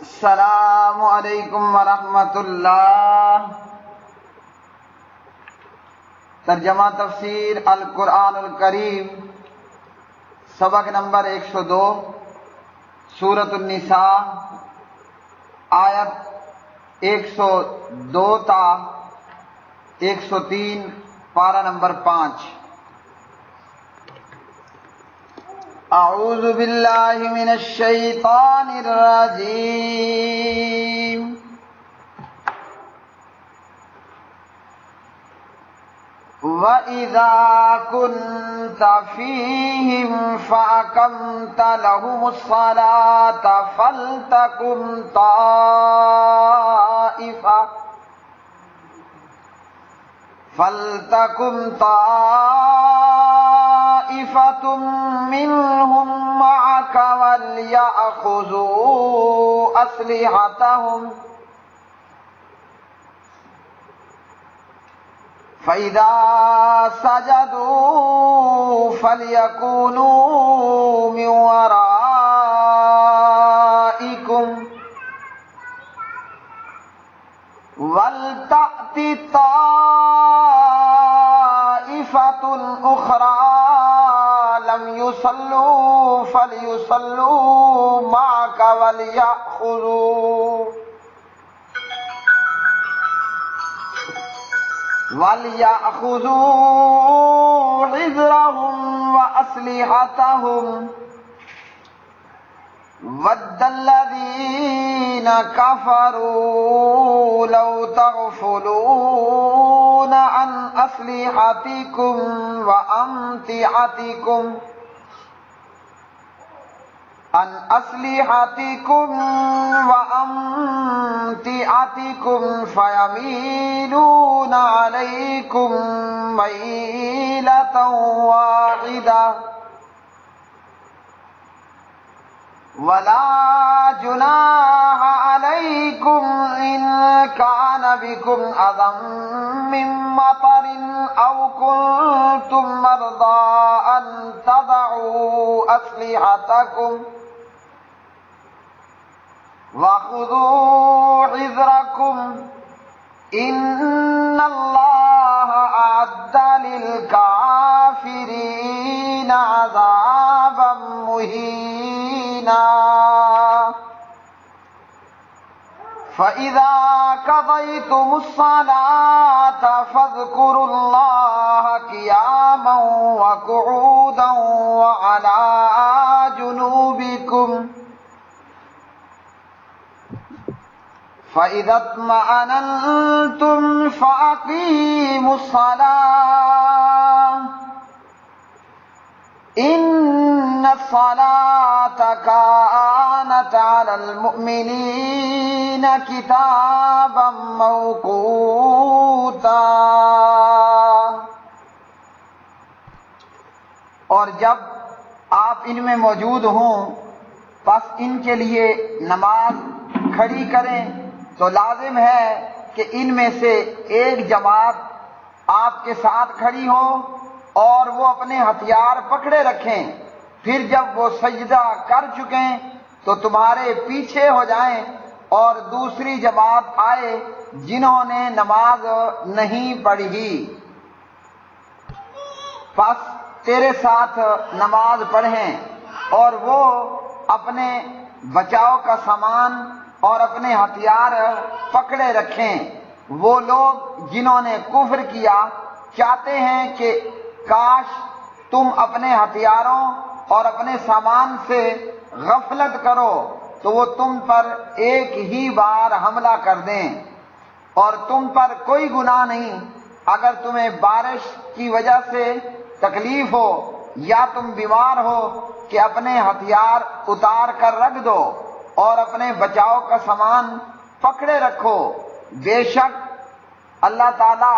السلام علیکم ورحمۃ اللہ۔ ترجمہ تفسیر القرآن الکریم، سبق نمبر 102، سورۃ النساء، آیت 102 تا 103، پارہ نمبر 5۔ اعوذ باللہ من الشیطان الرجیم۔ وَإِذَا كُنْتَ فِيهِمْ فَأَقَمْتَ لَهُمُ الصَّلَاةَ فَلْتَكُنْ طَائِفَةٌ مِّنْهُمْ مَعَكَ وَلْيَأْخُذُوا أَسْلِحَتَهُمْ فَإِذَا سَجَدُوا فَلْيَكُونُوا مِنْ وَرَائِكُمْ وَلْتَأْتِ طَائِفَةٌ أُخْرَى لَمْ يُصَلُّوا فَلْيُصَلُّوا مَعَكَ وَلْيَأْخُذُوا حِذْرَهُمْ وَأَسْلِحَتَهُمْ وَدَّ الَّذِينَ كَفَرُوا لَوْ تَغْفُلُونَ عَنْ أَسْلِحَتِكُمْ وَأَمْتِعَتِكُمْ فَيَمِيلُونَ عَلَيْكُمْ مَيْلَةً وَاحِدَةً وَلَا جُنَاحَ عَلَيْكُمْ إِنْ كَانَ بِكُمْ أَذًى مِّن مَّطَرٍ أَوْ كُنتُم مَّرْضَىٰ أَن تَضَعُوا أَسْلِحَتَكُمْ وَخُذُوا حِذْرَكُمْ إِنَّ اللَّهَ أَعَدَّ لِلْكَافِرِينَ عَذَابًا مُّهِينًا۔ فَإِذَا قَضَيْتُمُ الصَّلَاةَ فَاذْكُرُوا اللَّهَ قِيَامًا وَقُعُودًا وَعَلَىٰ جُنُوبِكُمْ فَإِذَا اطْمَأْنَنتُمْ فَأَقِيمُوا الصَّلَاةَ إِنَّ الصَّلَاةَ كَانَتْ عَلَى الْمُؤْمِنِينَ كِتَابًا مَّوْقُوتًا۔ اور جب آپ ان میں موجود ہوں پس ان کے لیے نماز کھڑی کریں تو لازم ہے کہ ان میں سے ایک جماعت آپ کے ساتھ کھڑی ہو اور وہ اپنے ہتھیار پکڑے رکھیں، پھر جب وہ سجدہ کر چکیں تو تمہارے پیچھے ہو جائیں اور دوسری جماعت آئے جنہوں نے نماز نہیں پڑھی، پس تیرے ساتھ نماز پڑھیں اور وہ اپنے بچاؤ کا سامان اور اپنے ہتھیار پکڑے رکھیں۔ وہ لوگ جنہوں نے کفر کیا چاہتے ہیں کہ کاش تم اپنے ہتھیاروں اور اپنے سامان سے غفلت کرو تو وہ تم پر ایک ہی بار حملہ کر دیں، اور تم پر کوئی گناہ نہیں اگر تمہیں بارش کی وجہ سے تکلیف ہو یا تم بیمار ہو کہ اپنے ہتھیار اتار کر رکھ دو اور اپنے بچاؤ کا سامان پکڑے رکھو۔ بے شک اللہ تعالی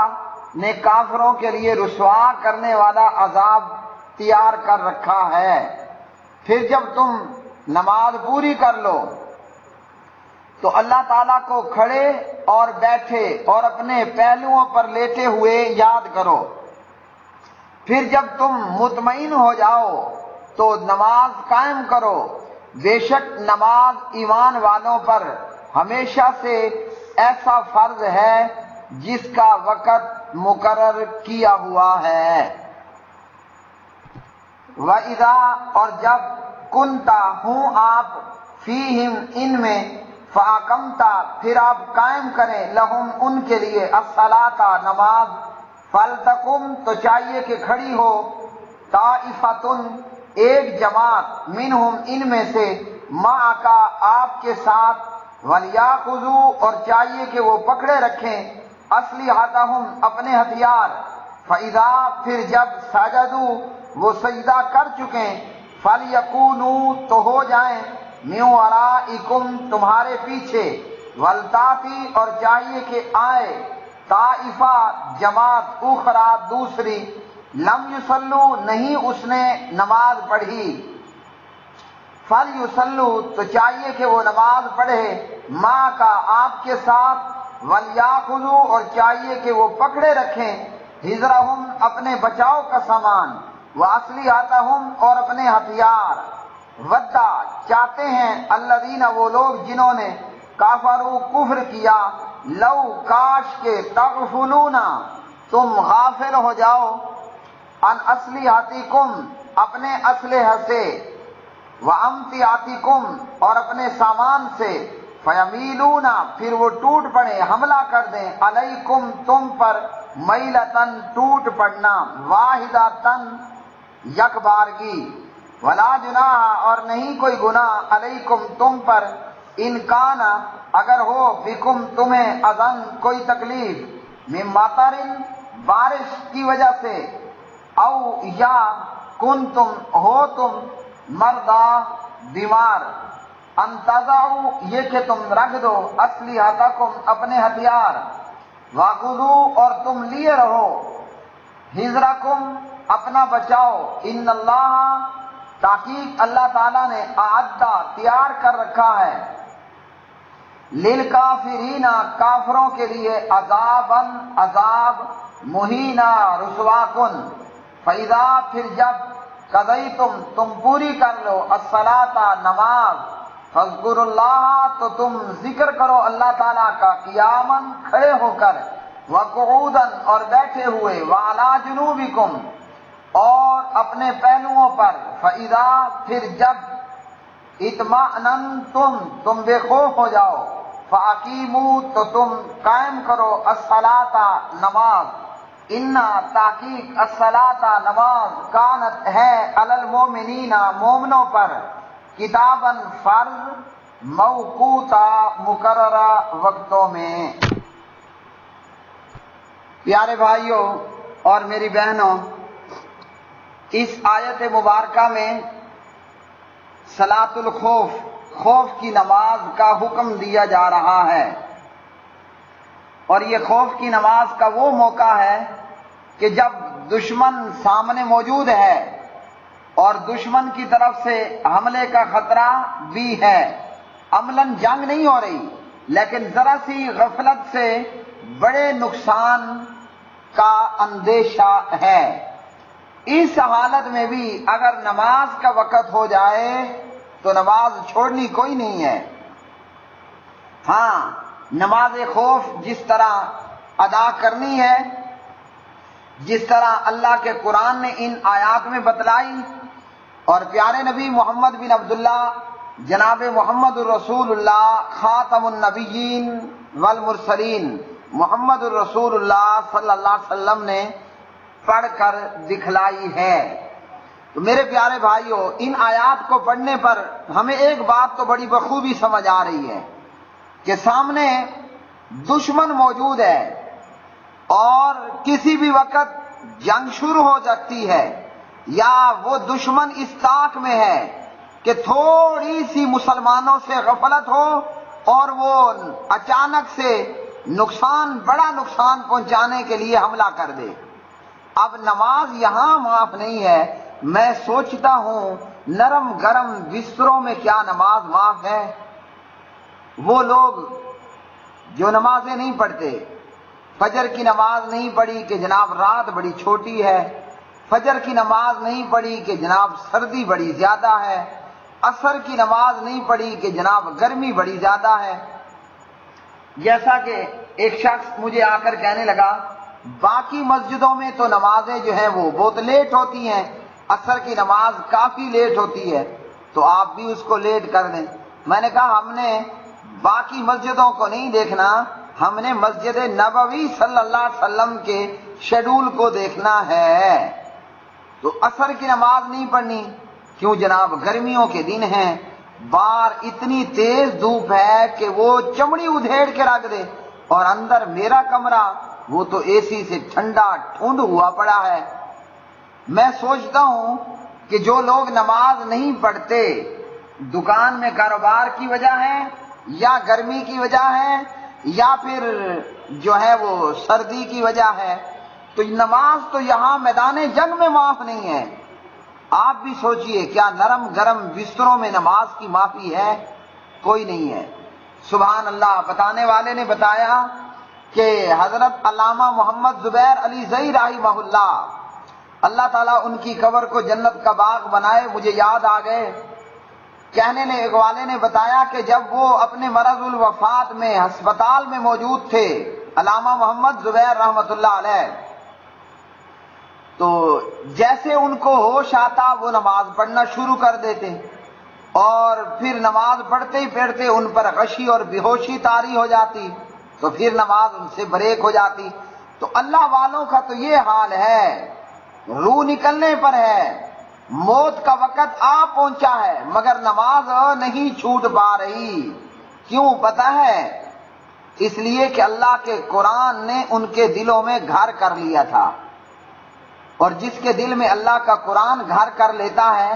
نے کافروں کے لیے رسوا کرنے والا عذاب تیار کر رکھا ہے۔ پھر جب تم نماز پوری کر لو تو اللہ تعالیٰ کو کھڑے اور بیٹھے اور اپنے پہلوؤں پر لیٹے ہوئے یاد کرو۔ پھر جب تم مطمئن ہو جاؤ تو نماز قائم کرو، بے شک نماز ایمان والوں پر ہمیشہ سے ایسا فرض ہے جس کا وقت مقرر کیا ہوا ہے۔ وَإِذَا اور جب کنتا ہوں آپ فیہم ان میں فَأَقَمْتَ پھر آپ قائم کریں لہم ان کے لیے الصَّلَاةَ نماز فَلْتَقُمْ تو چاہیے کہ کھڑی ہو طائفتٌ ایک جماعت منہم ان میں سے معک آپ کے ساتھ وَلْيَأْخُذُوا اور چاہیے کہ وہ پکڑے رکھیں أَسْلِحَتَهُمْ اپنے ہتھیار فَإِذَا پھر جب سجدوا وہ سجدہ کر چکیں فَلْيَكُونُوا تو ہو جائیں مِن وَرَائِكُمْ تمہارے پیچھے وَلْتَأْتِ اور چاہیے کہ آئے طائفہ جماعت اخرى دوسری لم یصلوا نہیں اس نے نماز پڑھی فَلْيُصَلُّوا تو چاہیے کہ وہ نماز پڑھے معک آپ کے ساتھ وَلْيَأْخُذُوا اور چاہیے کہ وہ پکڑے رکھیں حِذْرَهُمْ اپنے بچاؤ کا سامان وَأَسْلِحَتَهُمْ اور اپنے ہتھیار وَدَّ چاہتے ہیں الذین وہ لوگ جنہوں نے کافروا کفر کیا لو کاش کے تغفلون تم غافل ہو جاؤ ان اسلحتکم اپنے اسلحہ سے وامتعتکم اور اپنے سامان سے فیمیلون پھر وہ ٹوٹ پڑے حملہ کر دیں علیکم تم پر میلتن ٹوٹ پڑنا واحدتن یک بارگی ولا جناح اور نہیں کوئی گناہ علیکم تم پر ان کان اگر ہو بکم تمہیں اذن کوئی تکلیف من مطر بارش کی وجہ سے او یا کنتم ہو تم مردا بیمار ان تضعوا یہ کہ تم رکھ دو اسلحتکم اپنے ہتھیار وخذوا اور تم لیے رہو حذرکم اپنا بچاؤ ان اللہ تحقیق اللہ تعالیٰ نے اعد تیار کر رکھا ہے للکافرین کافروں کے لیے عذاباً عذاب مہینہ رسوا کن فَإِذَا پھر جب قضیتم تم پوری کر لو الصلاۃ نماز فاذکروا اللہ تو تم ذکر کرو اللہ تعالیٰ کا قیاماً کھڑے ہو کر وقعوداً اور بیٹھے ہوئے وعلی جنوبکم اور اپنے پہلوؤں پر فَإِذَا پھر جب اطمأننتم تم بے خوف ہو جاؤ فَأَقِیمُوا تو تم قائم کرو الصلاۃ نماز اِنَّا تحقیق الصلاۃ نماز کانت ہے علی المؤمنین مومنوں پر کتاباً فرض موقوتا مقررہ وقتوں میں۔ پیارے بھائیوں اور میری بہنوں، اس آیت مبارکہ میں صلاۃ الخوف خوف کی نماز کا حکم دیا جا رہا ہے، اور یہ خوف کی نماز کا وہ موقع ہے کہ جب دشمن سامنے موجود ہے اور دشمن کی طرف سے حملے کا خطرہ بھی ہے، عملاً جنگ نہیں ہو رہی لیکن ذرا سی غفلت سے بڑے نقصان کا اندیشہ ہے۔ اس حالت میں بھی اگر نماز کا وقت ہو جائے تو نماز چھوڑنی کوئی نہیں ہے۔ ہاں، نماز خوف جس طرح ادا کرنی ہے، جس طرح اللہ کے قرآن نے ان آیات میں بتلائی اور پیارے نبی محمد بن عبداللہ جناب محمد الرسول اللہ خاتم النبیین والمرسلین محمد الرسول اللہ صلی اللہ علیہ وسلم نے پڑھ کر دکھلائی ہے۔ تو میرے پیارے بھائیوں، ان آیات کو پڑھنے پر ہمیں ایک بات تو بڑی بخوبی سمجھ آ رہی ہے کہ سامنے دشمن موجود ہے اور کسی بھی وقت جنگ شروع ہو سکتی ہے، یا وہ دشمن اس طاق میں ہے کہ تھوڑی سی مسلمانوں سے غفلت ہو اور وہ اچانک سے بڑا نقصان پہنچانے کے لیے حملہ کر دے۔ اب نماز یہاں معاف نہیں ہے، میں سوچتا ہوں نرم گرم بستروں میں کیا نماز معاف ہے؟ وہ لوگ جو نمازیں نہیں پڑھتے، فجر کی نماز نہیں پڑھی کہ جناب رات بڑی چھوٹی ہے، فجر کی نماز نہیں پڑھی کہ جناب سردی بڑی زیادہ ہے، عصر کی نماز نہیں پڑھی کہ جناب گرمی بڑی زیادہ ہے. جیسا کہ ایک شخص مجھے آ کر کہنے لگا باقی مسجدوں میں تو نمازیں جو ہیں وہ بہت لیٹ ہوتی ہیں، عصر کی نماز کافی لیٹ ہوتی ہے، تو آپ بھی اس کو لیٹ کر دیں. میں نے کہا ہم نے باقی مسجدوں کو نہیں دیکھنا، ہم نے مسجد نبوی صلی اللہ علیہ وسلم کے شیڈول کو دیکھنا ہے. تو عصر کی نماز نہیں پڑھنی. کیوں جناب؟ گرمیوں کے دن ہیں، باہر اتنی تیز دھوپ ہے کہ وہ چمڑی ادھیڑ کے رکھ دے، اور اندر میرا کمرہ وہ تو اے سی سے ٹھنڈا ٹھنڈ ہوا پڑا ہے. میں سوچتا ہوں کہ جو لوگ نماز نہیں پڑھتے دکان میں کاروبار کی وجہ ہے یا گرمی کی وجہ ہے یا پھر جو ہے وہ سردی کی وجہ ہے، تو نماز تو یہاں میدان جنگ میں معاف نہیں ہے. آپ بھی سوچئے کیا نرم گرم بستروں میں نماز کی معافی ہے؟ کوئی نہیں ہے. سبحان اللہ. بتانے والے نے بتایا کہ حضرت علامہ محمد زبیر علی زئی رحمہ اللہ تعالیٰ ان کی قبر کو جنت کا باغ بنائے، مجھے یاد آ گئے. کہنے والے نے بتایا کہ جب وہ اپنے مرض الوفات میں ہسپتال میں موجود تھے علامہ محمد زبیر رحمۃ اللہ علیہ، تو جیسے ان کو ہوش آتا وہ نماز پڑھنا شروع کر دیتے، اور پھر نماز پڑھتے ہی پڑھتے ان پر غشی اور بے ہوشی طاری ہو جاتی، تو پھر نماز ان سے بریک ہو جاتی. تو اللہ والوں کا تو یہ حال ہے، روح نکلنے پر ہے، موت کا وقت آ پہنچا ہے مگر نماز نہیں چھوٹ پا رہی. کیوں پتہ ہے؟ اس لیے کہ اللہ کے قرآن نے ان کے دلوں میں گھر کر لیا تھا، اور جس کے دل میں اللہ کا قرآن گھر کر لیتا ہے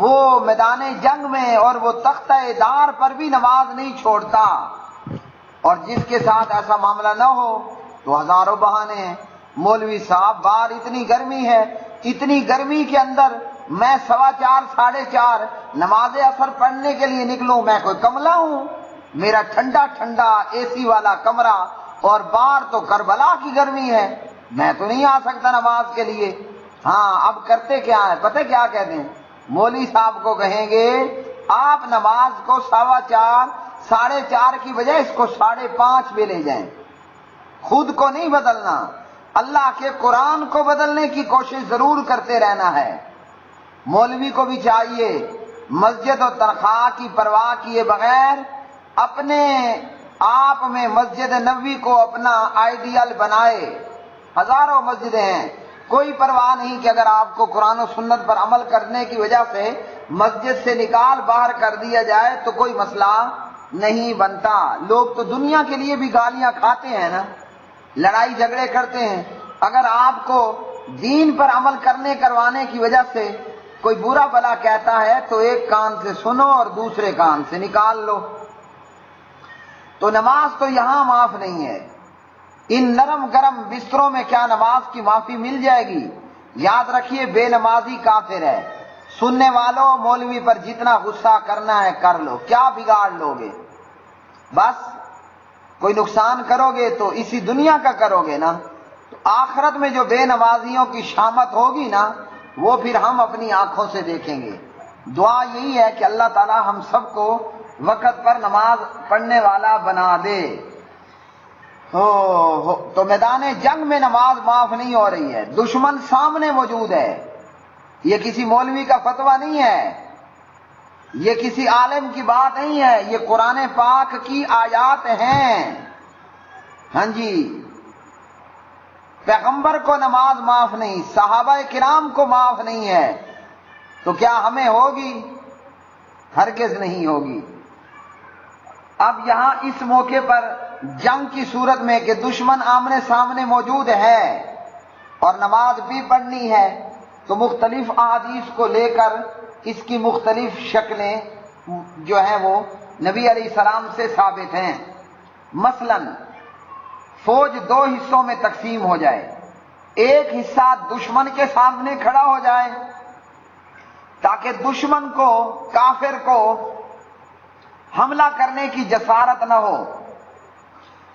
وہ میدان جنگ میں اور وہ تختہ دار پر بھی نماز نہیں چھوڑتا. اور جس کے ساتھ ایسا معاملہ نہ ہو تو ہزاروں بہانے ہیں. مولوی صاحب باہر اتنی گرمی ہے، اتنی گرمی کے اندر میں 4:15 4:30 نماز عصر پڑھنے کے لیے نکلوں، میں کوئی کملا ہوں؟ میرا ٹھنڈا ٹھنڈا اے سی والا کمرہ، اور باہر تو کربلا کی گرمی ہے، میں تو نہیں آ سکتا نماز کے لیے. ہاں اب کرتے کیا ہے پتہ کیا کہتے ہیں؟ مولوی صاحب کو کہیں گے آپ نماز کو 4:15 4:30 کی بجائے اس کو 5:30 پہ لے جائیں. خود کو نہیں بدلنا، اللہ کے قرآن کو بدلنے کی کوشش ضرور کرتے رہنا ہے. مولوی کو بھی چاہیے مسجد اور تنخواہ کی پرواہ کیے بغیر اپنے آپ میں مسجد نبوی کو اپنا آئیڈیل بنائے. ہزاروں مسجدیں ہیں، کوئی پرواہ نہیں کہ اگر آپ کو قرآن و سنت پر عمل کرنے کی وجہ سے مسجد سے نکال باہر کر دیا جائے تو کوئی مسئلہ نہیں بنتا. لوگ تو دنیا کے لیے بھی گالیاں کھاتے ہیں نا، لڑائی جھگڑے کرتے ہیں. اگر آپ کو دین پر عمل کروانے کی وجہ سے کوئی برا بلا کہتا ہے تو ایک کان سے سنو اور دوسرے کان سے نکال لو. تو نماز تو یہاں معاف نہیں ہے. ان نرم گرم بستروں میں کیا نماز کی معافی مل جائے گی؟ یاد رکھیے بے نمازی کافر ہے. سننے والوں مولوی پر جتنا غصہ کرنا ہے کر لو، کیا بگاڑ لو گے؟ بس کوئی نقصان کرو گے تو اسی دنیا کا کرو گے نا. تو آخرت میں جو بے نمازیوں کی شامت ہوگی نا وہ پھر ہم اپنی آنکھوں سے دیکھیں گے. دعا یہی ہے کہ اللہ تعالی ہم سب کو وقت پر نماز پڑھنے والا بنا دے. تو میدان جنگ میں نماز معاف نہیں ہو رہی ہے، دشمن سامنے موجود ہے. یہ کسی مولوی کا فتویٰ نہیں ہے، یہ کسی عالم کی بات نہیں ہے، یہ قرآن پاک کی آیات ہیں. ہاں جی، پیغمبر کو نماز معاف نہیں، صحابہ کرام کو معاف نہیں ہے، تو کیا ہمیں ہوگی؟ ہرگز نہیں ہوگی. اب یہاں اس موقع پر جنگ کی صورت میں کہ دشمن آمنے سامنے موجود ہے اور نماز بھی پڑھنی ہے، تو مختلف احادیث کو لے کر اس کی مختلف شکلیں جو ہیں وہ نبی علیہ السلام سے ثابت ہیں. مثلا فوج 2 حصوں میں تقسیم ہو جائے، ایک حصہ دشمن کے سامنے کھڑا ہو جائے تاکہ دشمن کو، کافر کو حملہ کرنے کی جسارت نہ ہو.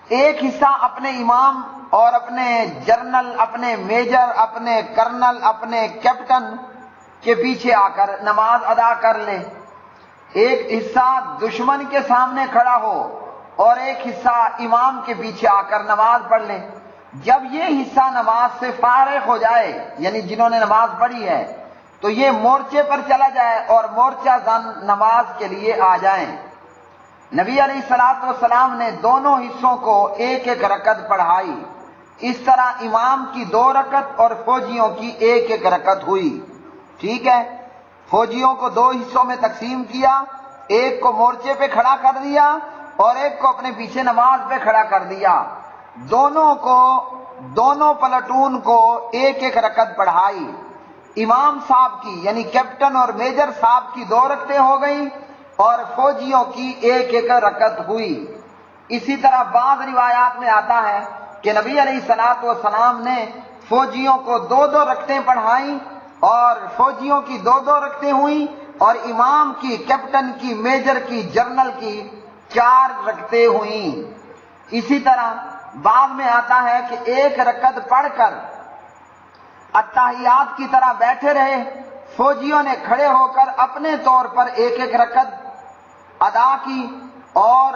ایک حصہ اپنے امام اور اپنے جنرل، اپنے میجر، اپنے کرنل، اپنے کیپٹن کے پیچھے آ کر نماز ادا کر لے. ایک حصہ دشمن کے سامنے کھڑا ہو اور ایک حصہ امام کے پیچھے آ کر نماز پڑھ لے۔ جب یہ حصہ نماز سے فارغ ہو جائے، یعنی جنہوں نے نماز پڑھی ہے، تو یہ مورچے پر چلا جائے اور مورچہ زن نماز کے لیے آ جائیں۔ نبی علیہ الصلوۃ والسلام نے دونوں حصوں کو ایک ایک رکعت پڑھائی۔ اس طرح امام کی 2 رکعت اور فوجیوں کی ایک ایک رکعت ہوئی۔ ٹھیک ہے، فوجیوں کو 2 حصوں میں تقسیم کیا، ایک کو مورچے پہ کھڑا کر دیا اور ایک کو اپنے پیچھے نماز پہ کھڑا کر دیا۔ دونوں پلٹون کو ایک ایک رکعت پڑھائی۔ امام صاحب کی یعنی کیپٹن اور میجر صاحب کی 2 رکعتیں ہو گئیں اور فوجیوں کی ایک ایک رکعت ہوئی۔ اسی طرح بعض روایات میں آتا ہے کہ نبی علیہ الصلوۃ والسلام نے فوجیوں کو 2 رکعتیں پڑھائیں اور فوجیوں کی 2 رکعتیں ہوئیں، اور امام کی، کیپٹن کی، میجر کی، جنرل کی 4 رکعتیں ہوئیں۔ اسی طرح بعد میں آتا ہے کہ 1 رکعت پڑھ کر اتحیات کی طرح بیٹھے رہے، فوجیوں نے کھڑے ہو کر اپنے طور پر ایک ایک رکعت ادا کی اور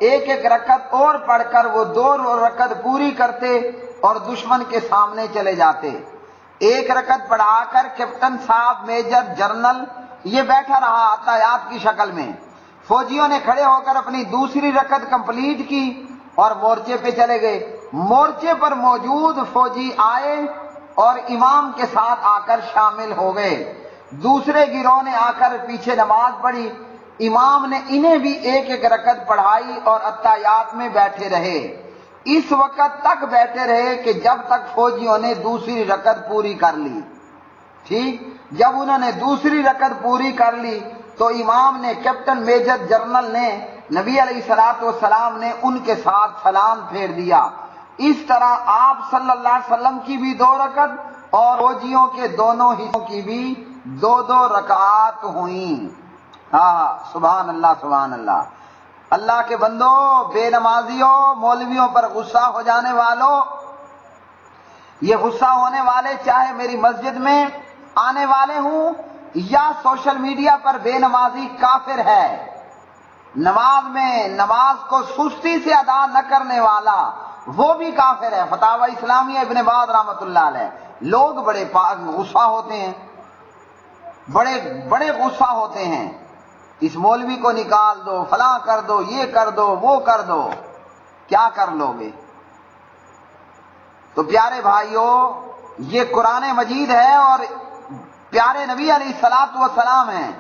ایک ایک رکعت اور پڑھ کر وہ 2 رکعت پوری کرتے اور دشمن کے سامنے چلے جاتے۔ 1 رکعت پڑھا کر کیپٹن صاحب، میجر، جنرل یہ بیٹھا رہا اتحیات کی شکل میں، فوجیوں نے کھڑے ہو کر اپنی دوسری رکعت کمپلیٹ کی اور مورچے پہ چلے گئے۔ مورچے پر موجود فوجی آئے اور امام کے ساتھ آ کر شامل ہو گئے۔ دوسرے گروہ نے آ کر پیچھے نماز پڑھی، امام نے انہیں بھی ایک ایک رکعت پڑھائی اور اتحیات میں بیٹھے رہے۔ اس وقت تک بیٹھے رہے کہ جب تک فوجیوں نے دوسری رکعت پوری کر لی۔ ٹھیک، جب انہوں نے دوسری رکعت پوری کر لی تو امام نے، کیپٹن، میجر، جنرل نے، نبی علیہ الصلوۃ والسلام نے ان کے ساتھ سلام پھیر دیا۔ اس طرح آپ صلی اللہ علیہ وسلم کی بھی 2 رکعت اور فوجیوں کے دونوں حصوں کی بھی 2 رکعات ہوئیں۔ ہاں، سبحان اللہ، سبحان اللہ۔ اللہ کے بندو، بے نمازیوں، مولویوں پر غصہ ہو جانے والوں، یہ غصہ ہونے والے چاہے میری مسجد میں آنے والے ہوں یا سوشل میڈیا پر بے نمازی کافر ہے۔ نماز میں نماز کو سستی سے ادا نہ کرنے والا وہ بھی کافر ہے۔ فتاوی اسلامیہ ابن باز رحمۃ اللہ علیہ۔ لوگ بڑے غصہ ہوتے ہیں، بڑے غصہ ہوتے ہیں، اس مولوی کو نکال دو، فلاں کر دو، یہ کر دو، وہ کر دو۔ کیا کر لو گے؟ تو پیارے بھائیوں، یہ قرآن مجید ہے اور پیارے نبی علیہ الصلوۃ والسلام ہیں۔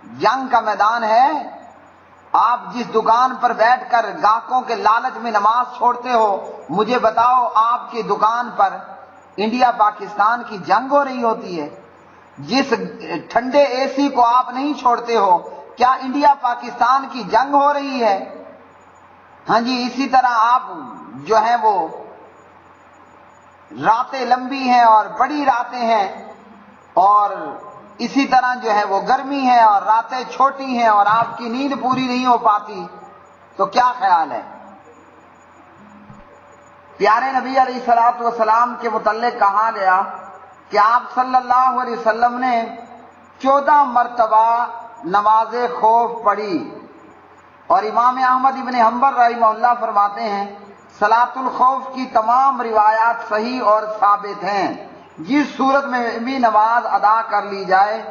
جنگ کا میدان ہے۔ آپ جس دکان پر بیٹھ کر گاہکوں کے لالچ میں نماز چھوڑتے ہو، مجھے بتاؤ آپ کی دکان پر انڈیا پاکستان کی جنگ ہو رہی ہوتی ہے؟ جس ٹھنڈے اے سی کو آپ نہیں چھوڑتے ہو، کیا انڈیا پاکستان کی جنگ ہو رہی ہے؟ ہاں جی، اسی طرح آپ جو ہیں وہ راتیں لمبی ہیں اور بڑی راتیں ہیں، اور اسی طرح جو ہے وہ گرمی ہے اور راتیں چھوٹی ہیں اور آپ کی نیند پوری نہیں ہو پاتی، تو کیا خیال ہے؟ پیارے نبی علیہ الصلوۃ والسلام کے متعلق کہا گیا کہ آپ صلی اللہ علیہ وسلم نے 14 مرتبہ نماز خوف پڑھی، اور امام احمد ابن حنبل رحمہ اللہ فرماتے ہیں صلاۃ الخوف کی تمام روایات صحیح اور ثابت ہیں، جس صورت میں بھی نماز ادا کر لی جائے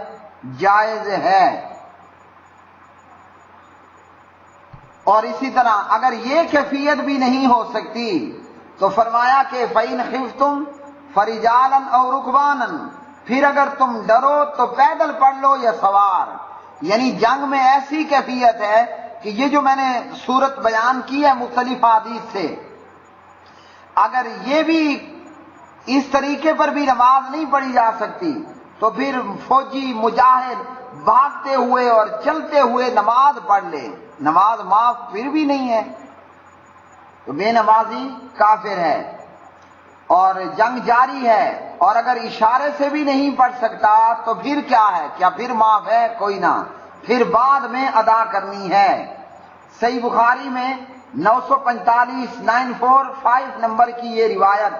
جائز ہے۔ اور اسی طرح اگر یہ کیفیت بھی نہیں ہو سکتی تو فرمایا کہ فَإِنْ خِفْتُمْ فَرِجَالًا أَوْ رُكْبَانًا، پھر اگر تم ڈرو تو پیدل پڑھ لو یا سوار۔ یعنی جنگ میں ایسی کیفیت ہے کہ یہ جو میں نے صورت بیان کی ہے مختلف حدیث سے، اگر یہ بھی اس طریقے پر بھی نماز نہیں پڑھی جا سکتی تو پھر فوجی مجاہد بھاگتے ہوئے اور چلتے ہوئے نماز پڑھ لے، نماز معاف پھر بھی نہیں ہے، تو بے نمازی کافر ہے اور جنگ جاری ہے، اور اگر اشارے سے بھی نہیں پڑھ سکتا تو پھر کیا ہے؟ کیا پھر معاف ہے؟ کوئی نہ، پھر بعد میں ادا کرنی ہے۔ صحیح بخاری میں 945 945 نمبر کی یہ روایت،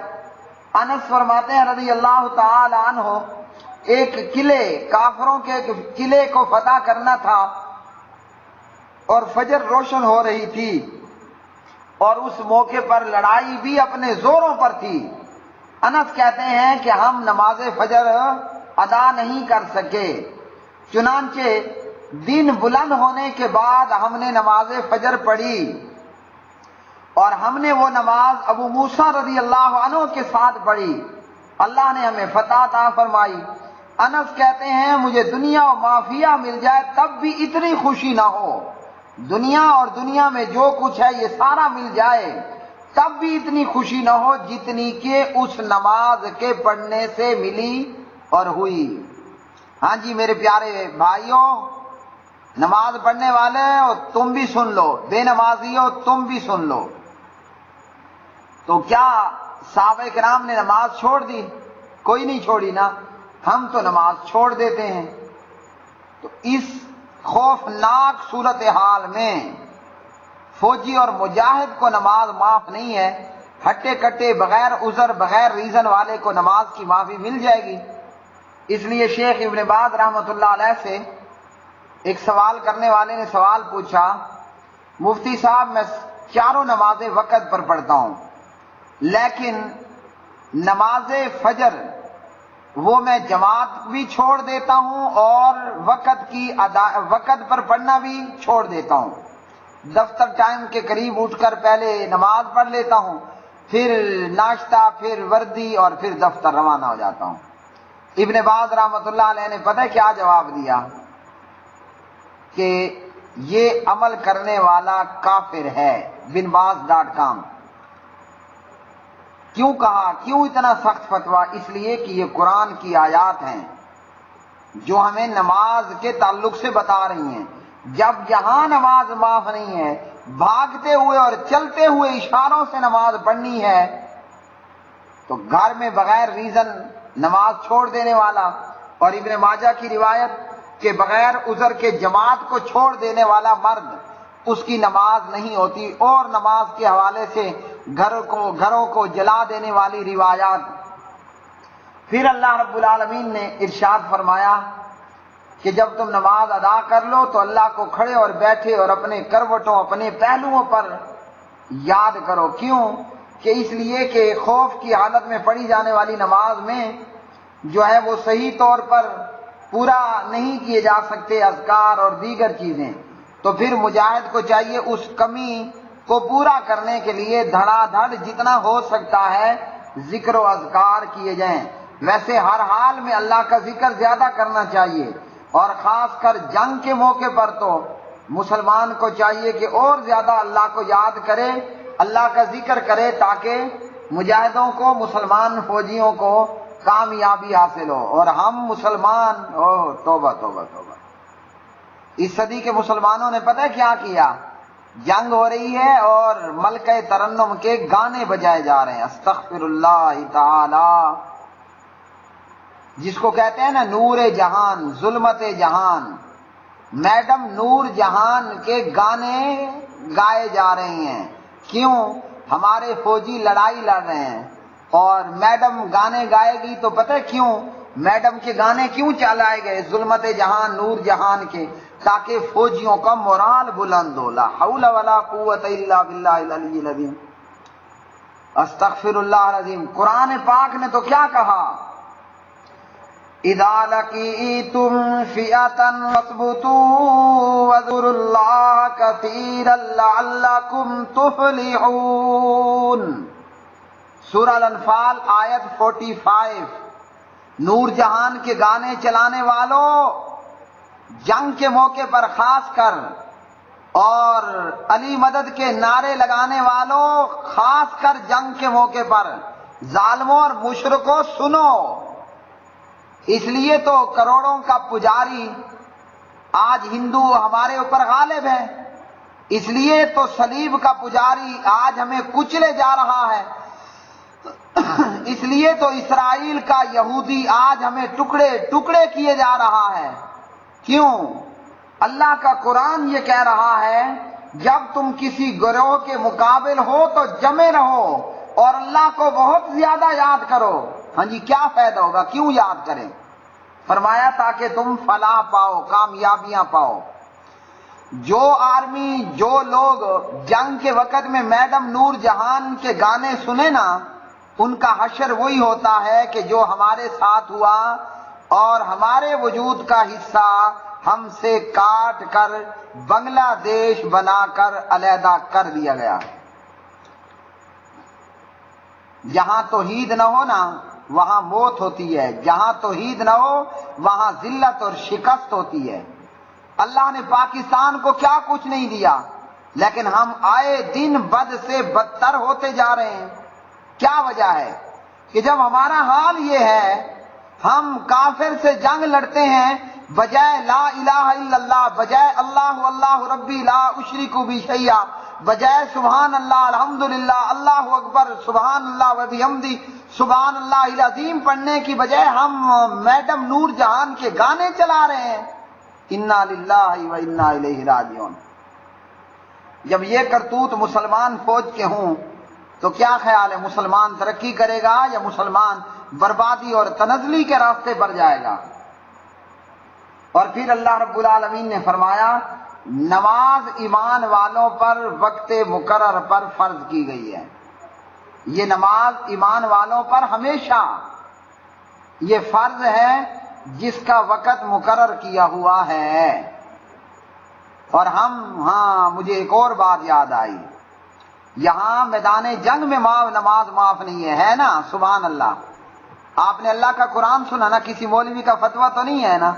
انس فرماتے ہیں رضی اللہ تعالی عنہ ایک قلعے، کافروں کے ایک قلعے کو فتح کرنا تھا اور فجر روشن ہو رہی تھی اور اس موقع پر لڑائی بھی اپنے زوروں پر تھی۔ انس کہتے ہیں کہ ہم نماز فجر ادا نہیں کر سکے، چنانچہ دن بلند ہونے کے بعد ہم نے نماز فجر پڑھی اور ہم نے وہ نماز ابو موسیٰ رضی اللہ عنہ کے ساتھ پڑھی، اللہ نے ہمیں فتح عطا فرمائی۔ انس کہتے ہیں مجھے دنیا و مافیہ مل جائے تب بھی اتنی خوشی نہ ہو، دنیا اور دنیا میں جو کچھ ہے یہ سارا مل جائے تب بھی اتنی خوشی نہ ہو جتنی کہ اس نماز کے پڑھنے سے ملی اور ہوئی۔ ہاں جی میرے پیارے بھائیوں، نماز پڑھنے والے ہو تم بھی سن لو، بے نمازی ہو تم بھی سن لو۔ تو کیا صحابہ کرام نے نماز چھوڑ دی؟ کوئی نہیں چھوڑی نا، ہم تو نماز چھوڑ دیتے ہیں۔ تو اس خوفناک صورتحال میں فوجی اور مجاہد کو نماز معاف نہیں ہے، ہٹے کٹے بغیر عذر بغیر ریزن والے کو نماز کی معافی مل جائے گی۔ اس لیے شیخ ابن باز رحمۃ اللہ علیہ سے ایک سوال کرنے والے نے سوال پوچھا، مفتی صاحب میں چاروں نمازیں وقت پر پڑھتا ہوں لیکن نماز فجر وہ میں جماعت بھی چھوڑ دیتا ہوں اور وقت پر پڑھنا بھی چھوڑ دیتا ہوں، دفتر ٹائم کے قریب اٹھ کر پہلے نماز پڑھ لیتا ہوں، پھر ناشتہ، پھر وردی اور پھر دفتر روانہ ہو جاتا ہوں۔ ابن باز رحمۃ اللہ علیہ نے پتہ کیا جواب دیا کہ یہ عمل کرنے والا کافر ہے۔ binbaz.com۔ کیوں کہا، کیوں اتنا سخت فتویٰ؟ اس لیے کہ یہ قرآن کی آیات ہیں جو ہمیں نماز کے تعلق سے بتا رہی ہیں۔ جب یہاں نماز معاف نہیں ہے، بھاگتے ہوئے اور چلتے ہوئے اشاروں سے نماز پڑھنی ہے، تو گھر میں بغیر ریزن نماز چھوڑ دینے والا، اور ابن ماجہ کی روایت کہ بغیر عذر کے جماعت کو چھوڑ دینے والا مرد اس کی نماز نہیں ہوتی، اور نماز کے حوالے سے گھروں کو جلا دینے والی روایات۔ پھر اللہ رب العالمین نے ارشاد فرمایا کہ جب تم نماز ادا کر لو تو اللہ کو کھڑے اور بیٹھے اور اپنے کروٹوں، اپنے پہلوؤں پر یاد کرو۔ کیوں؟ کہ اس لیے کہ خوف کی حالت میں پڑھی جانے والی نماز میں جو ہے وہ صحیح طور پر پورا نہیں کیے جا سکتے اذکار اور دیگر چیزیں، تو پھر مجاہد کو چاہیے اس کمی کو پورا کرنے کے لیے دھڑا دھڑ جتنا ہو سکتا ہے ذکر و اذکار کیے جائیں۔ ویسے ہر حال میں اللہ کا ذکر زیادہ کرنا چاہیے، اور خاص کر جنگ کے موقع پر تو مسلمان کو چاہیے کہ اور زیادہ اللہ کو یاد کرے، اللہ کا ذکر کرے، تاکہ مجاہدوں کو، مسلمان فوجیوں کو کامیابی حاصل ہو۔ اور ہم مسلمان، توبہ توبہ توبہ، اس صدی کے مسلمانوں نے پتہ کیا کیا؟ جنگ ہو رہی ہے اور ملکہ ترنم کے گانے بجائے جا رہے ہیں، استغفر اللہ تعالی، جس کو کہتے ہیں نا نور جہان، ظلمت جہان۔ میڈم نور جہان کے گانے گائے جا رہے ہیں۔ کیوں؟ ہمارے فوجی لڑائی لڑ رہے ہیں اور میڈم گانے گائے گی، تو پتہ کیوں میڈم کے گانے کیوں چلائے گئے؟ ظلمت جہان، نور جہان کے، تاکہ فوجیوں کا مورال بلند ہو۔ لا حول ولا قوت الا باللہ العلی العظیم، استغفر اللہ العظیم۔ قرآن پاک نے تو کیا کہا؟ اذا لقیتم فئۃ فاثبتوا واذکروا اللہ کثیرا لعلکم تفلحون۔ سورہ الانفال آیت 45۔ نور جہان کے گانے چلانے والوں، جنگ کے موقع پر خاص کر، اور علی مدد کے نعرے لگانے والوں خاص کر جنگ کے موقع پر، ظالموں اور مشرکوں سنو۔ اس لیے تو کروڑوں کا پجاری آج ہندو ہمارے اوپر غالب ہے، اس لیے تو صلیب کا پجاری آج ہمیں کچلے جا رہا ہے، اس لیے تو اسرائیل کا یہودی آج ہمیں ٹکڑے ٹکڑے کیے جا رہا ہے۔ کیوں؟ اللہ کا قرآن یہ کہہ رہا ہے جب تم کسی گروہ کے مقابل ہو تو جمے رہو اور اللہ کو بہت زیادہ یاد کرو۔ ہاں جی، کیا فائدہ ہوگا؟ کیوں یاد کریں؟ فرمایا تاکہ تم فلاح پاؤ، کامیابیاں پاؤ۔ جو آرمی، جو لوگ جنگ کے وقت میں میڈم نور جہان کے گانے سنے نا، ان کا حشر وہی ہوتا ہے کہ جو ہمارے ساتھ ہوا اور ہمارے وجود کا حصہ ہم سے کاٹ کر بنگلہ دیش بنا کر علیحدہ کر دیا گیا۔ جہاں توحید نہ ہو نا وہاں موت ہوتی ہے، جہاں توحید نہ ہو وہاں ذلت اور شکست ہوتی ہے۔ اللہ نے پاکستان کو کیا کچھ نہیں دیا، لیکن ہم آئے دن بد سے بدتر ہوتے جا رہے ہیں۔ کیا وجہ ہے کہ جب ہمارا حال یہ ہے، ہم کافر سے جنگ لڑتے ہیں، بجائے لا الہ الا اللہ، بجائے اللہ اللہ ربی لا اشرک بہ شیئا، بجائے سبحان اللہ الحمدللہ اللہ اکبر سبحان اللہ و بحمدہ سبحان اللہ العظیم پڑھنے کی بجائے ہم میڈم نور جہان کے گانے چلا رہے ہیں۔ انا للہ و انا الیہ راجعون۔ جب یہ کرتوت مسلمان فوج کے ہوں تو کیا خیال ہے، مسلمان ترقی کرے گا یا مسلمان بربادی اور تنزلی کے راستے پر جائے گا؟ اور پھر اللہ رب العالمین نے فرمایا نماز ایمان والوں پر وقت مقرر پر فرض کی گئی ہے۔ یہ نماز ایمان والوں پر ہمیشہ یہ فرض ہے جس کا وقت مقرر کیا ہوا ہے۔ اور مجھے ایک اور بات یاد آئی، یہاں میدان جنگ میں نماز معاف نہیں ہے نا؟ سبحان اللہ۔ آپ نے اللہ کا قرآن سنا نا، کسی مولوی کا فتویٰ تو نہیں ہے نا؟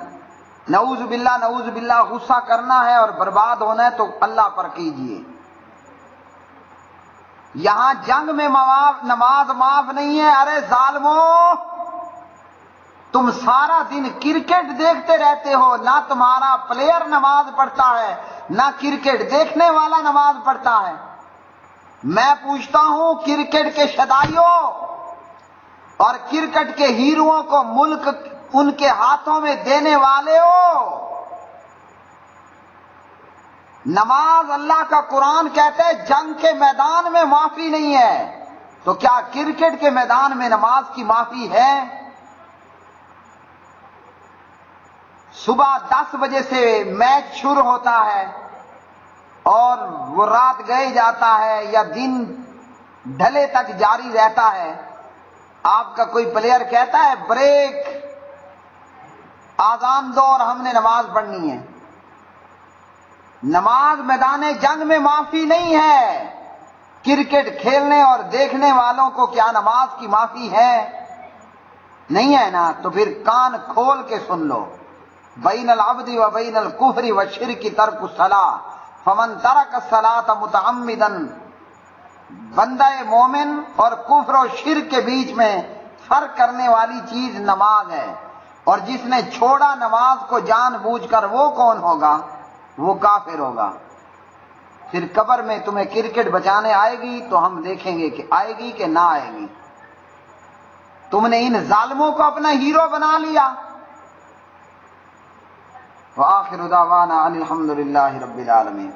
نعوذ باللہ غصہ کرنا ہے اور برباد ہونا ہے تو اللہ پر کیجئے۔ یہاں جنگ میں نماز معاف نہیں ہے۔ ارے ظالموں، تم سارا دن کرکٹ دیکھتے رہتے ہو، نہ تمہارا پلیئر نماز پڑھتا ہے نہ کرکٹ دیکھنے والا نماز پڑھتا ہے۔ میں پوچھتا ہوں کرکٹ کے شدائیوں اور کرکٹ کے ہیروؤں کو ملک ان کے ہاتھوں میں دینے والے ہو، نماز اللہ کا قرآن کہتے ہے جنگ کے میدان میں معافی نہیں ہے، تو کیا کرکٹ کے میدان میں نماز کی معافی ہے؟ صبح 10 بجے سے میچ شروع ہوتا ہے اور وہ رات گئے جاتا ہے یا دن ڈھلے تک جاری رہتا ہے، آپ کا کوئی پلیئر کہتا ہے بریک، آذان دو اور ہم نے نماز پڑھنی ہے؟ نماز میدان جنگ میں معافی نہیں ہے۔ کرکٹ کھیلنے اور دیکھنے والوں کو کیا نماز کی معافی ہے؟ نہیں ہے نا؟ تو پھر کان کھول کے سن لو، بین العبد و بین الکفر والشرک ترک الصلاۃ فمن ترک الصلاۃ متعمدا، بندہ مومن اور کفر و شرک کے بیچ میں فرق کرنے والی چیز نماز ہے، اور جس نے چھوڑا نماز کو جان بوجھ کر وہ کون ہوگا؟ وہ کافر ہوگا۔ پھر قبر میں تمہیں کرکٹ بچانے آئے گی تو ہم دیکھیں گے کہ آئے گی کہ نہ آئے گی۔ تم نے ان ظالموں کو اپنا ہیرو بنا لیا۔ وآخر دعوانا ان الحمد للہ رب العالمین۔